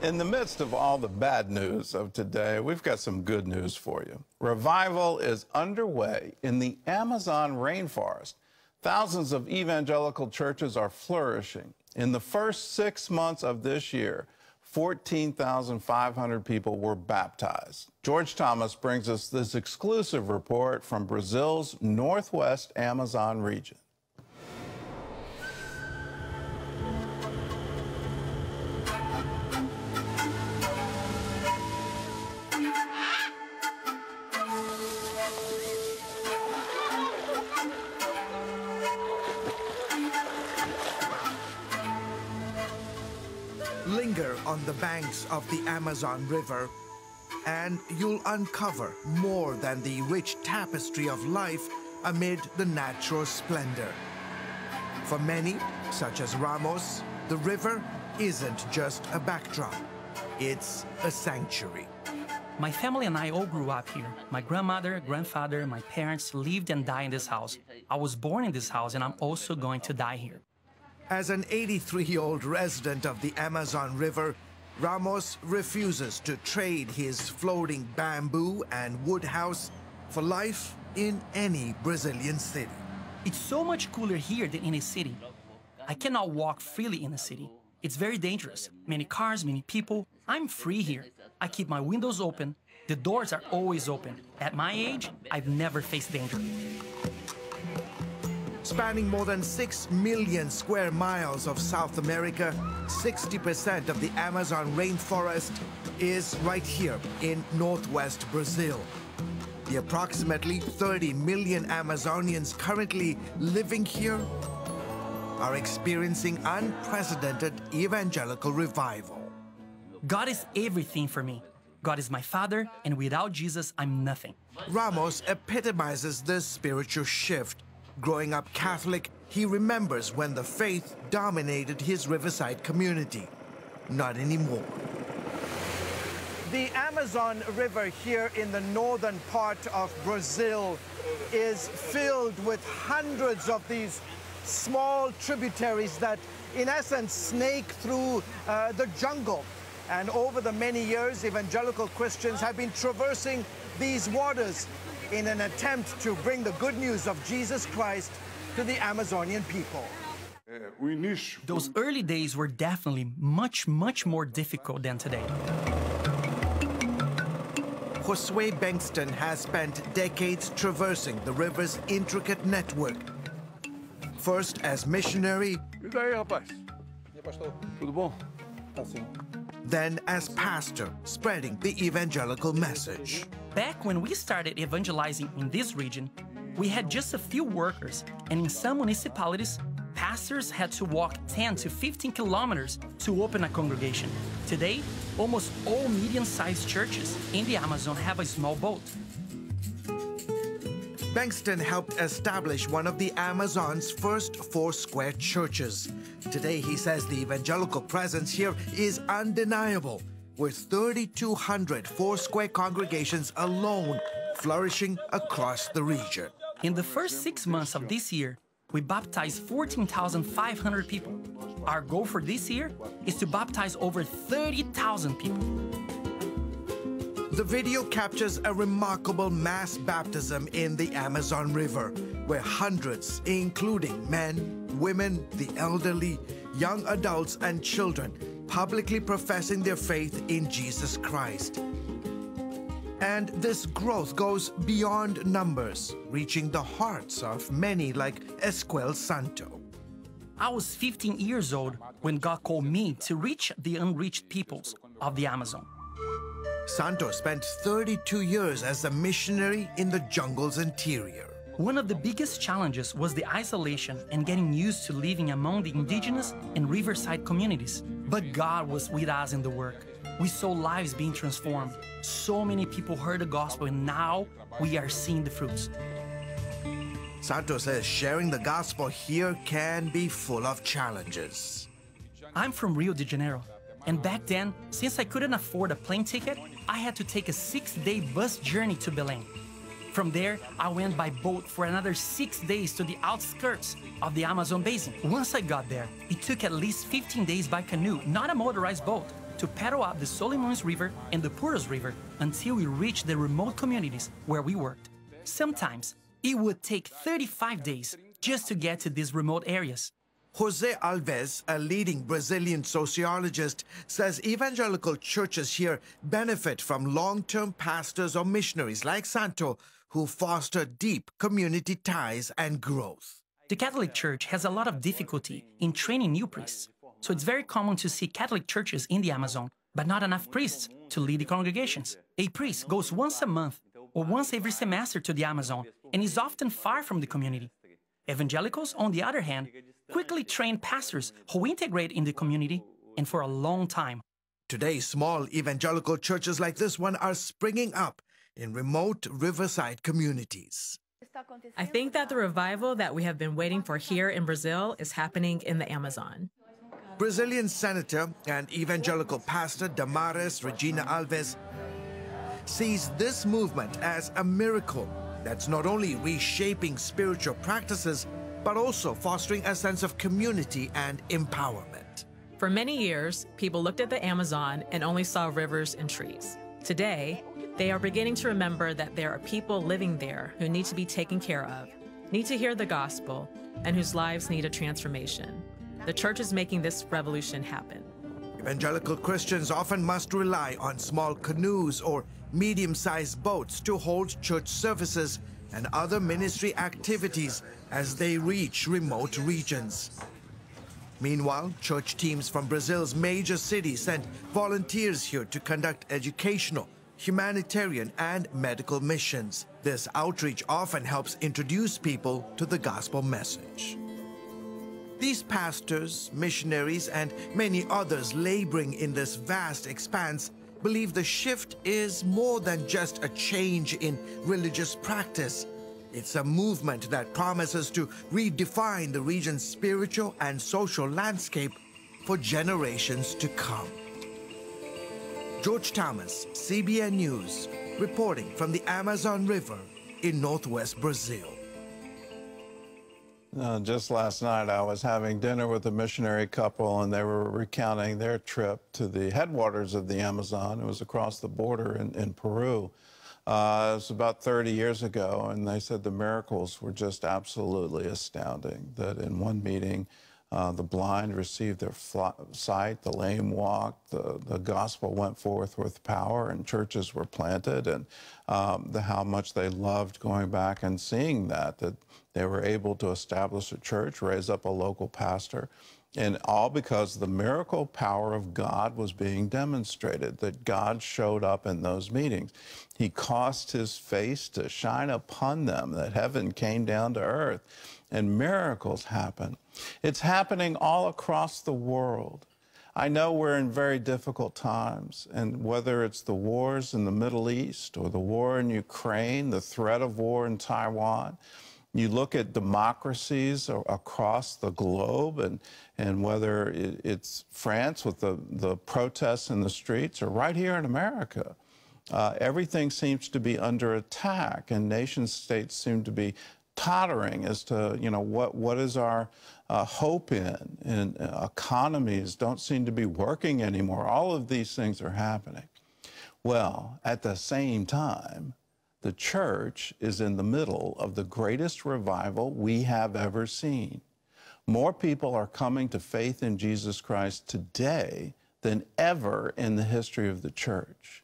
In the midst of all the bad news of today, we've got some good news for you. Revival is underway in the Amazon rainforest. Thousands of evangelical churches are flourishing. In the first 6 months of this year, 14,500 people were baptized. George Thomas brings us this exclusive report from Brazil's northwest Amazon region. Linger on the banks of the Amazon River, and you'll uncover more than the rich tapestry of life amid the natural splendor. For many, such as Ramos, the river isn't just a backdrop, it's a sanctuary. My family and I all grew up here. My grandmother, grandfather, my parents lived and died in this house. I was born in this house, and I'm also going to die here. As an 83-year-old resident of the Amazon River, Ramos refuses to trade his floating bamboo and wood house for life in any Brazilian city. It's so much cooler here than in a city. I cannot walk freely in a city. It's very dangerous. Many cars, many people. I'm free here. I keep my windows open. The doors are always open. At my age, I've never faced danger. Spanning more than 6 million square miles of South America, 60% of the Amazon rainforest is right here in northwest Brazil. The approximately 30 million Amazonians currently living here are experiencing unprecedented evangelical revival. God is everything for me. God is my father, and without Jesus, I'm nothing. Ramos epitomizes this spiritual shift. Growing up Catholic, he remembers when the faith dominated his riverside community. Not anymore. The Amazon River here in the northern part of Brazil is filled with hundreds of these small tributaries that, in essence, snake through the jungle. And over the many years, evangelical Christians have been traversing these waters in an attempt to bring the good news of Jesus Christ to the Amazonian people. Those early days were definitely much more difficult than today. Josue Bengston has spent decades traversing the river's intricate network. First as missionary, then as pastor, spreading the evangelical message. Back when we started evangelizing in this region, we had just a few workers, and in some municipalities, pastors had to walk 10 to 15 kilometers to open a congregation. Today, almost all medium-sized churches in the Amazon have a small boat. Bengston helped establish one of the Amazon's first four-square churches. Today, he says the evangelical presence here is undeniable, with 3,200 four-square congregations alone flourishing across the region. In the first 6 months of this year, we baptized 14,500 people. Our goal for this year is to baptize over 30,000 people. The video captures a remarkable mass baptism in the Amazon River, where hundreds, including men, women, the elderly, young adults, and children, publicly professing their faith in Jesus Christ. And this growth goes beyond numbers, reaching the hearts of many like Esquel Santo. I was 15 years old when God called me to reach the unreached peoples of the Amazon. Santo spent 32 years as a missionary in the jungle's interior. One of the biggest challenges was the isolation and getting used to living among the indigenous and riverside communities. But God was with us in the work. We saw lives being transformed. So many people heard the gospel, and now we are seeing the fruits. Santo says sharing the gospel here can be full of challenges. I'm from Rio de Janeiro, and back then, since I couldn't afford a plane ticket, I had to take a 6-day bus journey to Belém. From there, I went by boat for another 6 days to the outskirts of the Amazon basin. Once I got there, it took at least 15 days by canoe, not a motorized boat, to paddle up the Solimões River and the Purus River until we reached the remote communities where we worked. Sometimes, it would take 35 days just to get to these remote areas. Jose Alves, a leading Brazilian sociologist, says evangelical churches here benefit from long-term pastors or missionaries like Santo who foster deep community ties and growth. The Catholic Church has a lot of difficulty in training new priests, so it's very common to see Catholic churches in the Amazon, but not enough priests to lead the congregations. A priest goes once a month or once every semester to the Amazon and is often far from the community. Evangelicals, on the other hand, quickly train pastors who integrate in the community and for a long time. Today, small evangelical churches like this one are springing up in remote riverside communities. I think that the revival that we have been waiting for here in Brazil is happening in the Amazon. Brazilian senator and evangelical pastor Damares Regina Alves sees this movement as a miracle that's not only reshaping spiritual practices, but also fostering a sense of community and empowerment. For many years, people looked at the Amazon and only saw rivers and trees. Today, they are beginning to remember that there are people living there who need to be taken care of, need to hear the gospel, and whose lives need a transformation. The church is making this revolution happen. Evangelical Christians often must rely on small canoes or medium-sized boats to hold church services and other ministry activities as they reach remote regions. Meanwhile, church teams from Brazil's major cities send volunteers here to conduct educational, humanitarian, and medical missions. This outreach often helps introduce people to the gospel message. These pastors, missionaries, and many others laboring in this vast expanse believe the shift is more than just a change in religious practice. It's a movement that promises to redefine the region's spiritual and social landscape for generations to come. George Thomas, CBN News, reporting from the Amazon River in northwest Brazil. Just last night, I was having dinner with a missionary couple, and they were recounting their trip to the headwaters of the Amazon. It was across the border in Peru. It was about 30 years ago, and they said the miracles were just absolutely astounding, that in one meeting, the blind received their sight, the lame walked, the gospel went forth with power, and churches were planted, and how much they loved going back and seeing that they were able to establish a church, raise up a local pastor, and all because the miracle power of God was being demonstrated, that God showed up in those meetings. He caused his face to shine upon them, that heaven came down to earth, and miracles happen. It's happening all across the world. I know we're in very difficult times, and whether it's the wars in the Middle East or the war in Ukraine, the threat of war in Taiwan, you look at democracies across the globe, and whether it's France with the protests in the streets, or right here in America, everything seems to be under attack, and nation states seem to be tottering as to, what is our hope in, and economies don't seem to be working anymore. All of these things are happening. Well, at the same time, the church is in the middle of the greatest revival we have ever seen. More people are coming to faith in Jesus Christ today than ever in the history of the church.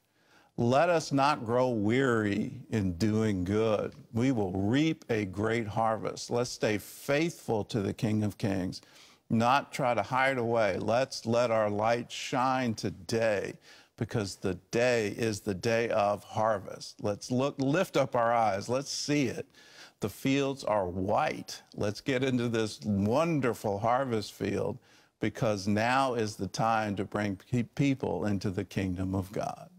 Let us not grow weary in doing good. We will reap a great harvest. Let's stay faithful to the King of Kings, not try to hide away. Let's let our light shine today, because the day is the day of harvest. Let's lift up our eyes. Let's see it. The fields are white. Let's get into this wonderful harvest field, because now is the time to bring people into the kingdom of God.